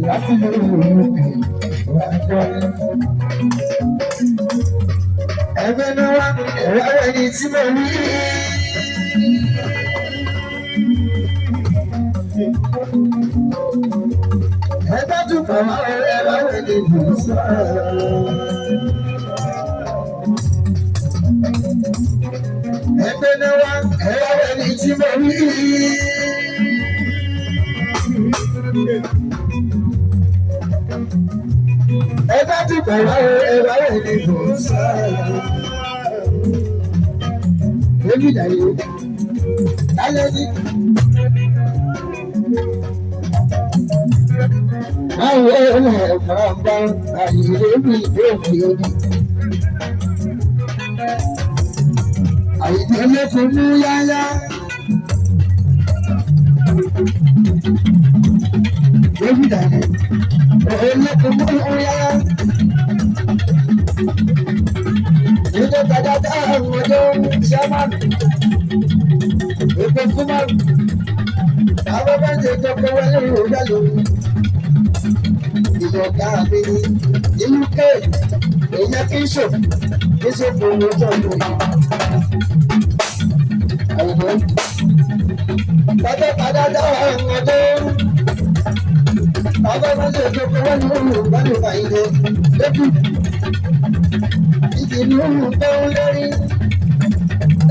láti lórí òkè wà gbọ́lé. Ẹgbẹ́ náà wá ẹ̀rọ ẹni tí mo rí. Ẹgbẹ́ tún kọ̀ wá ẹ̀rọ ẹni tó sọ̀rọ̀. Ẹgbẹ́ náà wá ẹ̀rọ ẹni tí mo rí. Ẹgbẹ́ tún kọ̀ wá ẹ̀rọ ẹni tó sọ̀rọ̀. Èmi dàyé, alẹ́ ní. Àwọn ọmọ ẹ̀fọ́ bá àyè mi lóòkè òbí. Àyèdè ẹlẹ́kùn mú yáyá. Èmi dàyé, ẹlẹ́kùn mú yáyá. Ìjọ kàdáda àwọn ọjọ́ sẹ́mánì. Èpè fúnmọ́rù. Àwọn bá ń jẹ ìjọba wọlé ìròyìn lórí. Ìjọba mi ní ìlú ké èèyàn kí n ṣò kí ṣe fún owó tó ń lò. Àyìnbó. Kàdáda àwọn ọjọ́. Àwọn bá ń jẹ ìjọba wọlé ìròyìn lórí. Ìdìbò ń bọ́ lórí.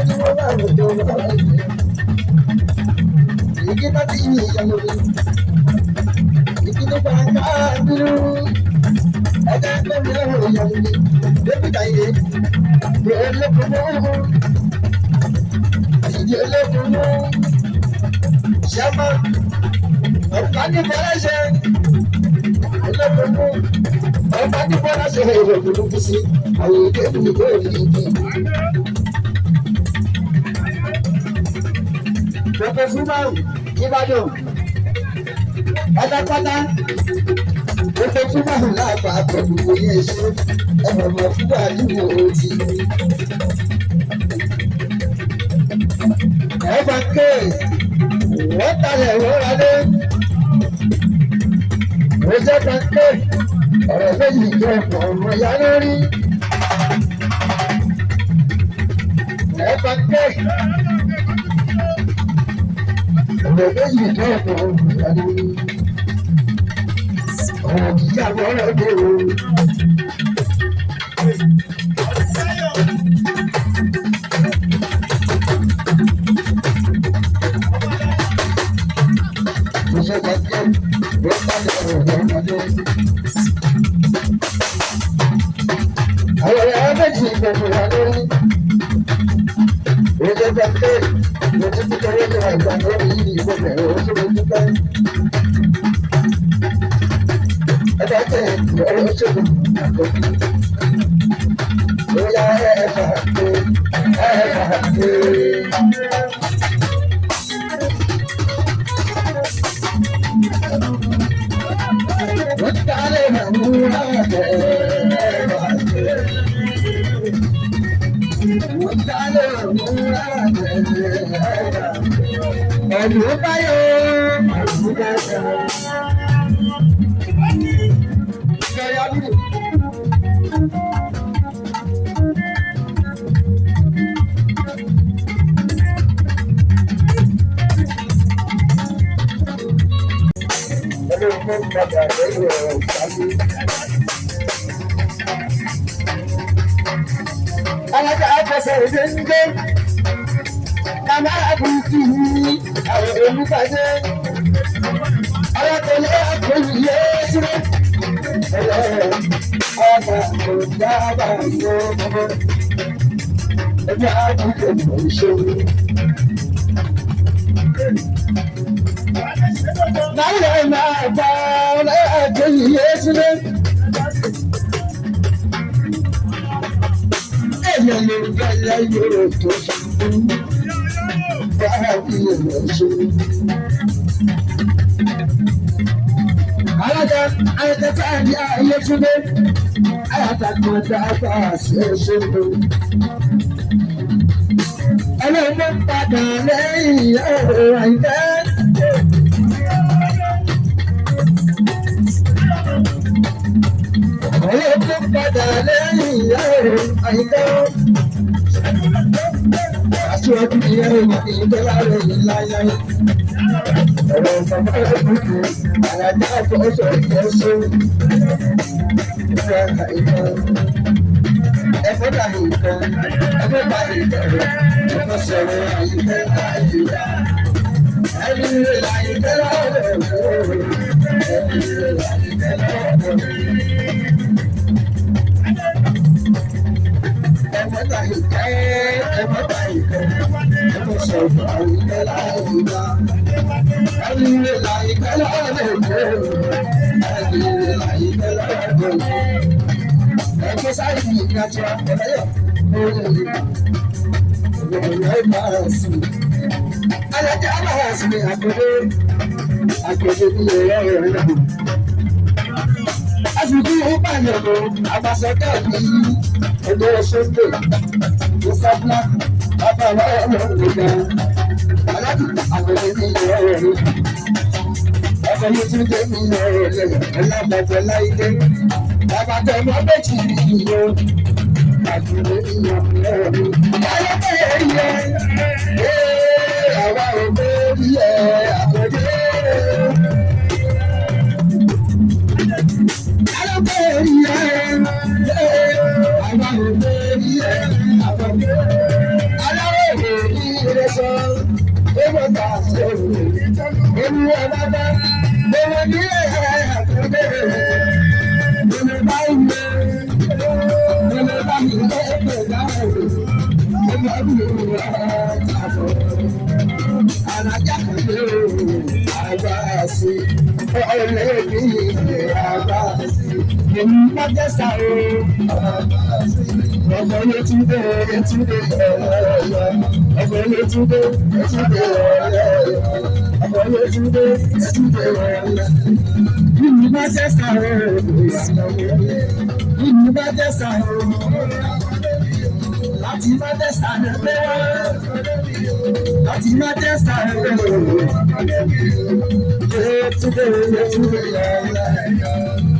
Ẹni wọ́n bá wò tó wọ́n bá wò. Ìdí bá ti yí ìyàwó mi. Ìdí tó bá ń bá dúró. Ẹja ń bẹ̀rù ẹ̀rọ ìyàwó mi. Débìtà yé. Ìdí olókùn mú. Ìdí olókùn mú. Ṣẹ́mọ́. Ọ̀pá ní Fọláṣẹ́. Olókùn mú. Ọ̀pá ní Fọláṣẹ́ èrò ìdúró sí. Àwọn ìdí ìdí ìdí. Gbogbo Fúnmáwù Ìbàdàn pátápátá gbogbo Fúnmáwù láàbà pẹ̀lú oyè ẹ̀ṣọ́ ẹ̀rọ̀mọ̀ fúnbà níwò òtí. Ẹ̀fà ké wọ́n talẹ̀ wọ́ra lé. Ọjọ́ kan ké ọ̀rọ̀ méjì jọ ọ̀pọ̀ ọmọ ya lórí. Ẹ̀fà ké. Ọ̀rọ̀ méjì tó ọ̀pọ̀ ìyàwó ọ̀rọ̀ ìyàwó ọ̀rọ̀ o. Mo ṣe kẹ́kẹ́ ló pàdé ọ̀rọ̀ ọmọdé. Àwọn ọ̀rọ̀ méjì ìgbẹ̀fọ̀ wà lórí. Mo ṣe kẹ́kẹ́. Mo ti fi kẹ́rẹ́ ní àgbà lórí yìí ìgbọ̀nà ẹ̀rọ tó lè dúpẹ́. Ẹ̀dá tẹ̀ ọ̀rọ̀ ṣòro àkọ́kọ́. Bóyá ẹ̀fà pé ẹ̀fà pé. Wọ́n ti kálẹ̀ màmú láàbẹ̀ ẹ̀fà pé. Wọ́n ti kálẹ̀ màmú láàbẹ̀ ẹ̀fà pé. Ẹ̀dùn báyọ̀ ẹ̀dùn báyọ̀. Alága àfẹsẹ̀ èdè ń gbé. Màmá àbùkù ní àwọn olùpàdé. Alákọ̀ọ́lẹ̀ àkọ́yẹ sílẹ̀. Ọmọ òjàmbá yóò mọ́. Ẹgbẹ́ àbùkù kò ṣòro. Náírà máa bá àkọ́yẹ sílẹ̀. Ẹ̀yẹ̀ ló gbẹ́lẹ̀ yóò tó ṣubú. Báwo ló ṣe? Alága ayẹkẹta àdí ayẹtúndé ayàtàkùnjà bá ṣẹṣẹ lò. Ẹlẹ́gbẹ́ padà lẹ́yìn ọ̀rọ̀ àìjẹ́. padà lẹ́yìn ìyá rẹ̀ àyíká. Aṣíwájú ìyá rẹ̀ wà ní ìgbẹ́lá rẹ̀ láyáyé. Ọ̀rọ̀ bàbá rẹ̀ kúkú, àràjá àfọwọ́sọ ìfẹ́sọ́. Ìfẹ́ àyíká. Ẹ̀fọ́ dàbí ìkan, ẹ̀fọ́ bá ìbẹ̀rẹ̀, ẹ̀fọ́ sọ̀rọ̀ àyíká àyíká. Ẹni rẹ̀ láyíká lọ́wọ́ ẹni rẹ̀ láyíká lọ́wọ́. Ẹ̀fọ́ dàbí ìkan, ẹ̀fọ́ bá ìkan, ẹ̀fọ́ sọ̀rọ̀ àyíká láyíká. Ẹni rẹ̀ láyíká lọ́wọ́ ẹni rẹ̀ láyíká lọ́wọ́. Ẹ̀fọ́ sáré ní ìgbàjọ ẹ̀lẹ́yọ̀ olóòrùn ìbára sí i. Alájà aláwọ̀ sí ni àgbèdè ní ẹ̀rọ rẹ̀ náà. Àsìkò ìpànìyàn ló àgbàsọ́kẹ́ ní ẹgbẹ́ ṣẹ́gbẹ̀ ní sábà bàbá ọmọ ìgbà. Alájà àgbèdè ní ẹ̀rọ rẹ̀ náà. Ọkọ̀ mi tún dé ní ẹ̀rọ rẹ̀ ẹ̀lábàjẹ́ láìdé. Bàbá tẹ mọ́ méjì nìyó, àdúró ìyàn lẹ́rù. Ayọ̀ bẹ́ẹ̀ yẹ, àwa ò bẹ́ẹ̀ yẹ àkọ́dé. Ayọ̀ bẹ́ẹ̀ yẹ, àwa ò bẹ́ẹ̀ yẹ àkọ́dé. Aláwọ̀ èdè ní ìrẹsọ, ewé ta sọ̀rọ̀, ewu ọba bá, ewu ní àkọ́dé. Láti Manchester ẹgbẹ́ wá, láti Manchester ẹgbẹ́ wá. Túnbẹ̀ yọ̀ọ́lá,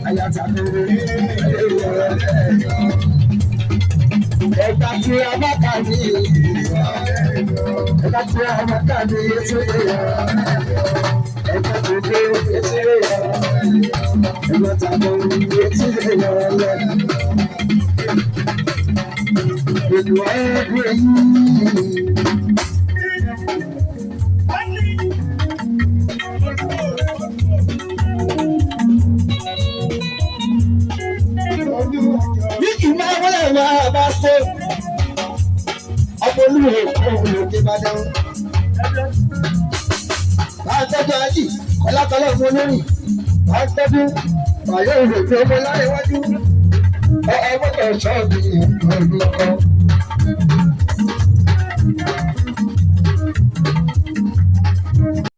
ayàtàkùnrin yọ̀ọ́lá. Ẹ̀ka tí a bá kà ní ẹ̀ka tí a bá kà ní túnbẹ̀ yọ̀ọ́lá. Ẹ̀ka tó dé túnbẹ̀ yọ̀ọ́lá. Ẹ̀ka tàbí túnbẹ̀ yọ̀ọ́lá. Ìlú ẹgbẹ́ yìí. Bí kì í máa wọlé máa bá ṣe ọmọ olúwo òun òkè bá dáhùn. Máa tọ́jú ají kọ́lákọ́lá fún olórí. Máa tọ́jú bàyọ̀ ìrètí ọmọ láyéwájú. Ọmọ kan ṣọ́ọ̀bì ìlú kan.